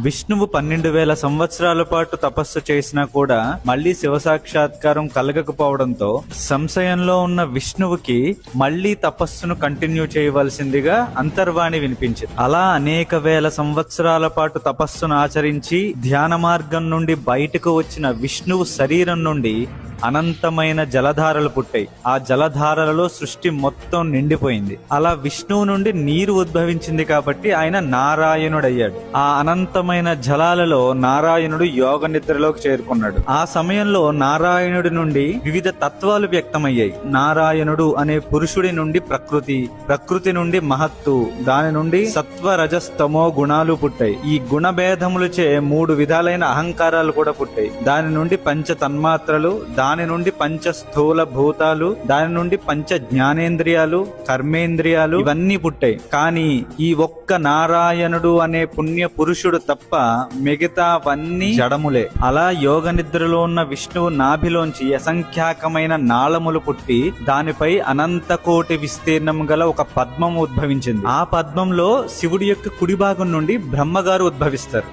విష్ణువు 12,000 సంవత్సరాల పాటు తపస్సు చేసినా కూడా మళ్లీ శివ సాక్షాత్కారం కలగకపోవడంతో సంశయంలో ఉన్న విష్ణువుకి మళ్లీ తపస్సును కంటిన్యూ చేయవలసిందిగా అంతర్వాణి వినిపించింది. అలా అనేక వేల సంవత్సరాల పాటు తపస్సును ఆచరించి ధ్యాన మార్గం నుండి బయటకు వచ్చిన విష్ణువు శరీరం నుండి అనంతమైన జలధారలు పుట్టాయి. ఆ జలధారలలో సృష్టి మొత్తం నిండిపోయింది. అలా విష్ణువు నుండి నీరు ఉద్భవించింది కాబట్టి ఆయన నారాయణుడయ్యాడు. ఆ అనంతమైన జలాలలో నారాయణుడు యోగ నిద్రలోకి చేరుకున్నాడు. ఆ సమయంలో నారాయణుడి నుండి వివిధ తత్వాలు వ్యక్తమయ్యాయి. నారాయణుడు అనే పురుషుడి నుండి ప్రకృతి, ప్రకృతి నుండి మహత్తు, దాని నుండి సత్వ రజస్తమో గుణాలు పుట్టాయి. ఈ గుణభేదములచే 3 విధాలైన అహంకారాలు కూడా పుట్టాయి. దాని నుండి పంచ తన్మాత్రలు, దాని నుండి పంచ స్థూల భూతాలు, దాని నుండి పంచ జ్ఞానేంద్రియాలు, కర్మేంద్రియాలు, ఇవన్నీ పుట్టాయి. కానీ ఈ ఒక్క నారాయణుడు అనే పుణ్య పురుషుడు తప్ప మిగతావన్నీ జడములే. అలా యోగ నిద్రలో ఉన్న విష్ణువు నాభిలోంచి అసంఖ్యాకమైన నాళములు పుట్టి దానిపై అనంత కోటి విస్తీర్ణం గల ఒక పద్మం ఉద్భవించింది. ఆ పద్మంలో శివుడి యొక్క కుడి భాగం నుండి బ్రహ్మగారు ఉద్భవిస్తారు.